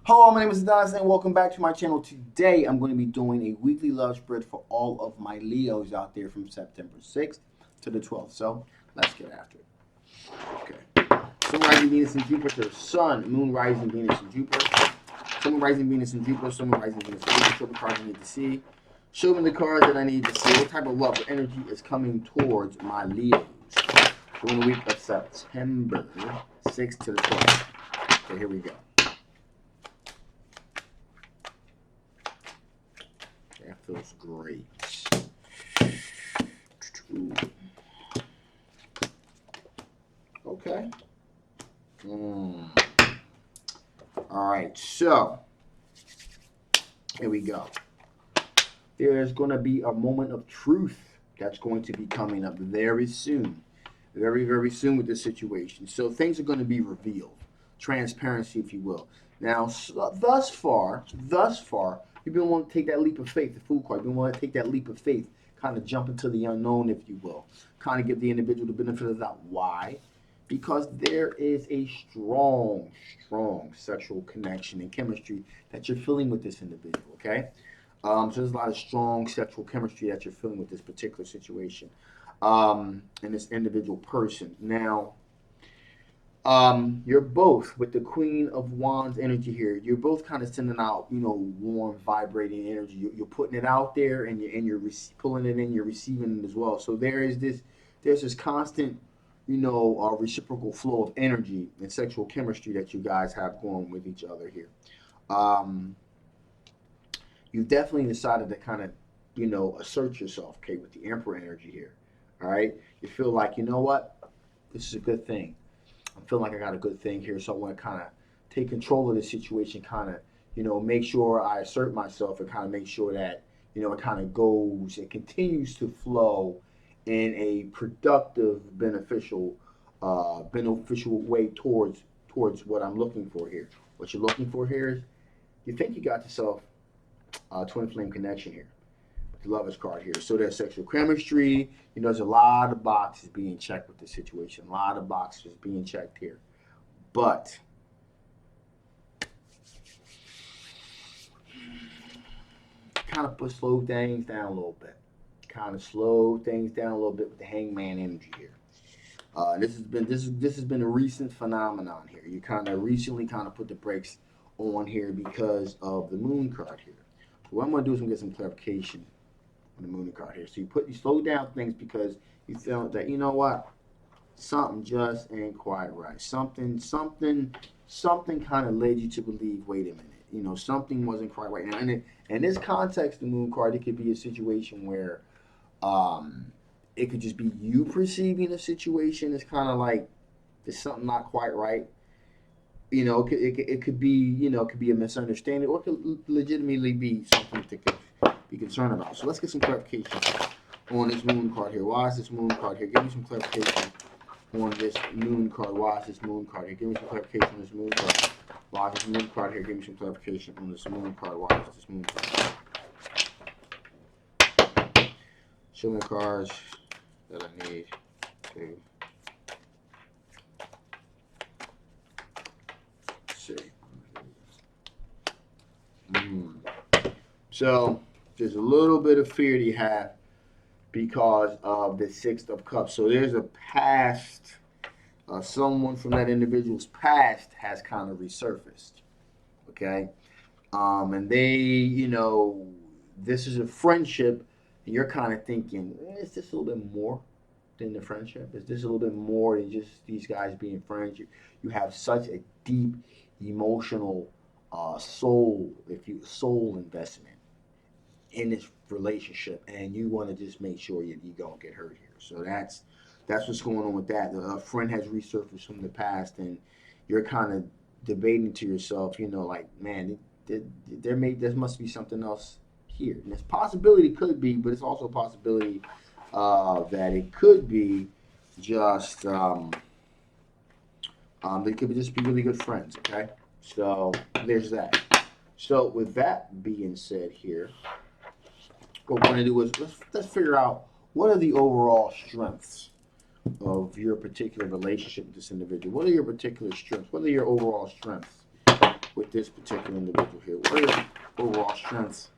Hello, my name is Adonis and welcome back to my channel. Today I'm going to be doing a weekly love spread for all of my Leos out there from September 6th to the 12th. So let's get after it. Okay. Sun, rising Venus, and Jupiter. Sun, Moon, rising Venus, and Jupiter. Sun, rising Venus, and Jupiter. Sun, rising Venus, and Jupiter. Show me the cards I need to see. Show me the cards that I need to see. What type of love or energy is coming towards my Leos during the week of September 6th to the 12th. Okay, here we go. That feels great. Okay. All right, so here we go. There's going to be a moment of truth that's going to be coming up very soon. Very, very soon with this situation. So things are going to be revealed. Transparency, if you will. Now, thus far, you've been wanting to take that leap of faith, the Fool card. You've been wanting to take that leap of faith, kind of jump into the unknown, if you will. Kind of give the individual the benefit of the doubt. Why? Because there is a strong, strong sexual connection and chemistry that you're feeling with this individual, okay? So there's a lot of strong sexual chemistry that you're feeling with this particular situation and this individual person. Now, you're both with the Queen of Wands energy here. You're both kind of sending out, warm, vibrating energy. You're putting it out there, and you're pulling it in. You're receiving it as well. So there's this constant, reciprocal flow of energy and sexual chemistry that you guys have going with each other here. You've definitely decided to kind of, assert yourself, okay, with the Emperor energy here. All right, you feel like, you know what, this is a good thing. I'm feeling like I got a good thing here, so I want to kind of take control of the situation, kind of, make sure I assert myself and kind of make sure that, it kind of goes, it continues to flow in a productive, beneficial way towards what I'm looking for here. What you're looking for here is, you think you got yourself a twin flame connection here. The Lovers card here. So there's sexual chemistry. There's a lot of boxes being checked with the situation. A lot of boxes being checked here. But kind of slow things down a little bit. Kind of slow things down a little bit with the Hangman energy here. This has been a recent phenomenon here. You kind of recently kind of put the brakes on here because of the Moon card here. So what I'm going to do is I'm going to get some clarification on the Moon card here. So you slow down things because you feel that, you know what, something just ain't quite right. Something kind of led you to believe, wait a minute, something wasn't quite right. Now, in this context, the Moon card, it could be a situation where it could just be you perceiving a situation as kind of like there's something not quite right. It could be, it could be a misunderstanding, or it could legitimately be something to be concerned about. So let's get some clarification on this Moon card here. Why is this Moon card here? Give me some clarification on this Moon card. Why is this Moon card here? Give me some clarification on this Moon card. Why is this Moon card here? Give me some clarification on this Moon card. Why is this Moon card? Show me the cards that I need to see. So there's a little bit of fear that you have because of the Six of Cups. So there's a past, someone from that individual's past has kind of resurfaced. Okay, and they, this is a friendship, and you're kind of thinking, is this a little bit more than the friendship? Is this a little bit more than just these guys being friends? You have such a deep emotional soul investment in this relationship, and you want to just make sure you don't get hurt here. So that's what's going on with that. A friend has resurfaced from the past, and you're kind of debating to yourself, like, man, there must be something else here. And this possibility could be, but it's also a possibility that it could be just they could just be really good friends. Okay, so there's that. So with that being said, here, what we're going to do is let's figure out what are the overall strengths of your particular relationship with this individual. What are your particular strengths? What are your overall strengths with this particular individual here? What are your overall strengths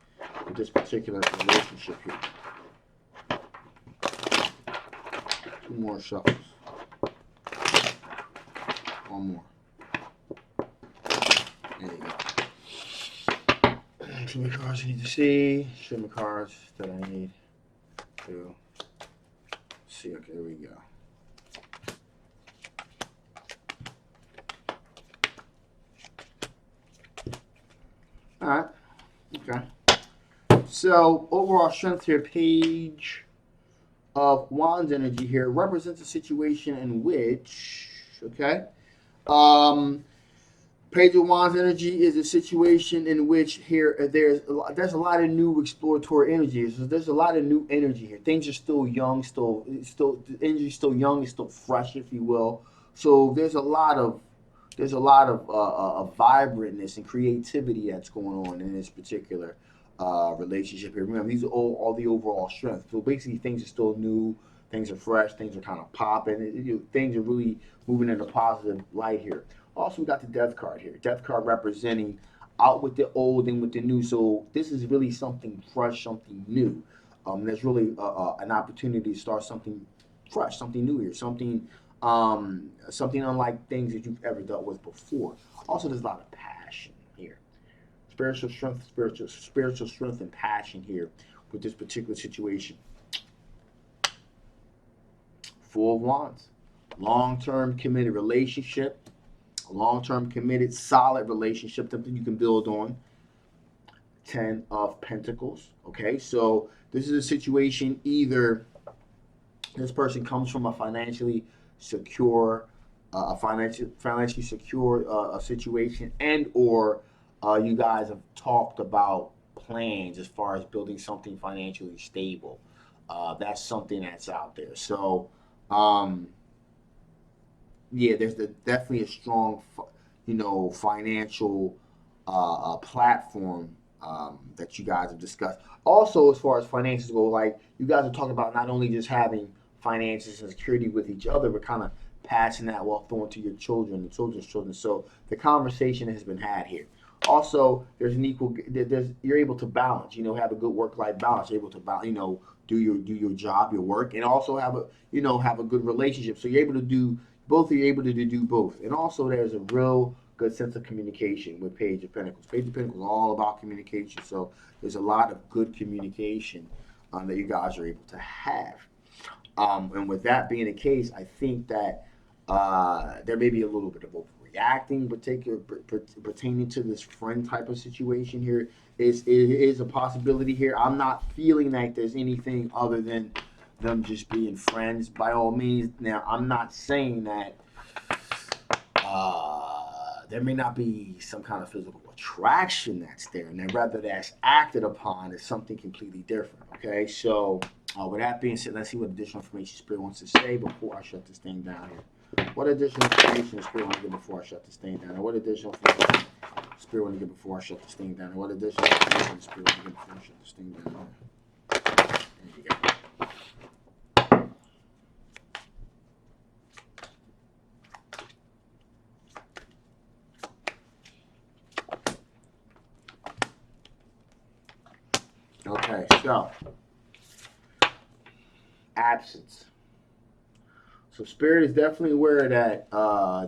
with this particular relationship here? 2 more shuffles. 1 more. There you go. Show me cards you need to see. Show me cards that I need to see. Okay, there we go. All right. Okay. So overall strength here, Page of Wands energy here represents a situation in which, okay, Page of Wands energy is a situation in which here there's a lot of new exploratory energy. So there's a lot of new energy here. Things are still young, still the energy is still young, it's still fresh, if you will. So there's a lot of vibrantness and creativity that's going on in this particular relationship here. Remember, these are all the overall strengths. So basically, things are still new, things are fresh, things are kind of popping. Things are really moving in a positive light here. Also, we got the Death card here. Death card representing out with the old and with the new. So this is really something fresh, something new. There's really an opportunity to start something fresh, something new here, something unlike things that you've ever dealt with before. Also, there's a lot of passion here. Spiritual strength and passion here with this particular situation. 4 of Wands. Long-term committed relationship. Long-term committed solid relationship that you can build on. 10 of Pentacles. Okay, so this is a situation, either this person comes from a financially secure situation, and or you guys have talked about plans as far as building something financially stable. That's something that's out there. So yeah, there's definitely a strong financial platform that you guys have discussed. Also, as far as finances go, like you guys are talking about not only just having finances and security with each other, but kind of passing that wealth on to your children, the children's children. So the conversation has been had here. Also, there's you're able to balance, have a good work-life balance. You're able to balance, do your job, your work, and also have a good relationship. So you're able to do both. You're able to do both, and also there's a real good sense of communication with Page of Pentacles. Page of Pentacles is all about communication. So there's a lot of good communication that you guys are able to have. And with that being the case, I think that there may be a little bit of overreacting, pertaining to this friend type of situation here. It is a possibility here. I'm not feeling like there's anything other than them just being friends, by all means. Now, I'm not saying that there may not be some kind of physical attraction that's there, and then rather that's acted upon as something completely different. Okay, so with that being said, let's see what additional information Spirit wants to say before I shut this thing down here. What additional information Spirit want to give before I shut this thing down? And what additional information Spirit want to give before I shut this thing down? And what additional information Spirit want to give before I shut this thing down? There you go. Okay, so absence. So Spirit is definitely aware that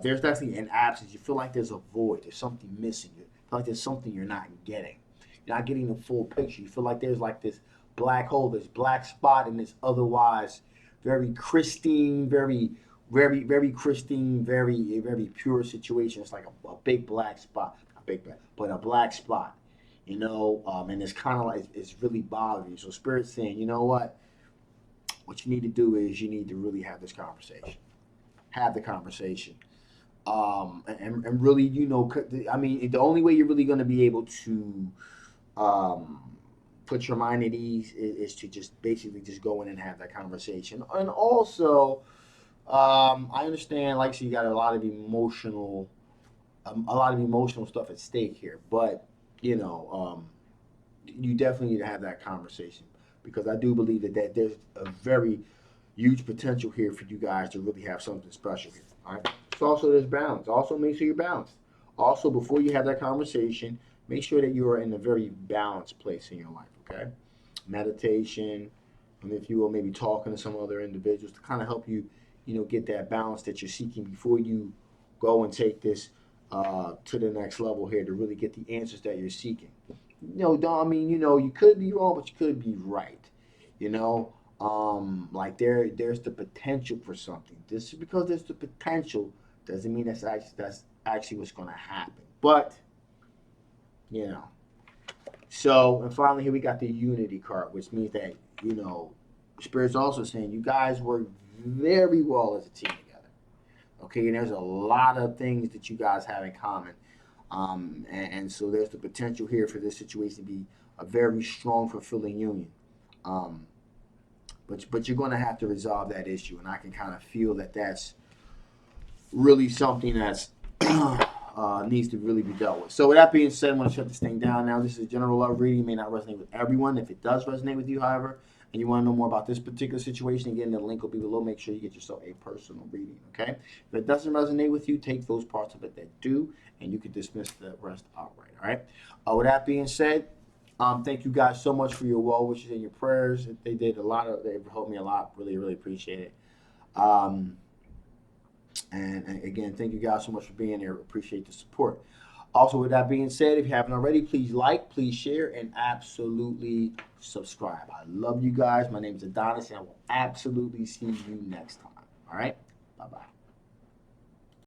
there's definitely an absence. You feel like there's a void. There's something missing. You feel like there's something you're not getting. You're not getting the full picture. You feel like there's like this black hole, this black spot in this otherwise very pristine, very pristine, very pure situation. It's like a big black spot. Not big black, but a black spot. And it's kind of like it's really bothering you. So Spirit's saying, you know what? What you need to do is you need to really have this conversation. Have the conversation. And really, I mean, the only way you're really going to be able to put your mind at ease is to just basically just go in and have that conversation. And also, I understand, like, so you got a lot of emotional stuff at stake here, but you definitely need to have that conversation, because I do believe that there's a very huge potential here for you guys to really have something special here. All right. So also there's balance. Also make sure you're balanced. Also, before you have that conversation, make sure that you are in a very balanced place in your life, okay? Meditation, and if you will, maybe talking to some other individuals to kind of help you, get that balance that you're seeking before you go and take this to the next level here to really get the answers that you're seeking. Don't, I mean, you could be wrong, but you could be right. You know, like there's the potential for something. Just because there's the potential doesn't mean that's actually what's going to happen. But you know, so and finally here we got the unity card, which means that Spirit's also saying you guys work very well as a team together. Okay, and there's a lot of things that you guys have in common. And so there's the potential here for this situation to be a very strong, fulfilling union. Um, but you're going to have to resolve that issue, and I can kind of feel that that's really something that's needs to really be dealt with. So with that being said, I'm going to shut this thing down now. This is a general love reading. It may not resonate with everyone. If it does resonate with you, however, and you want to know more about this particular situation, again, the link will be below. Make sure you get yourself a personal reading, okay? If it doesn't resonate with you, take those parts of it that do, and you can dismiss the rest outright, all right? With that being said, thank you guys so much for your well wishes and your prayers. They helped me a lot. Really, really appreciate it. And again, thank you guys so much for being here. Appreciate the support. Also, with that being said, if you haven't already, please like, please share, and absolutely subscribe. I love you guys. My name is Adonis, and I will absolutely see you next time. All right? Bye-bye.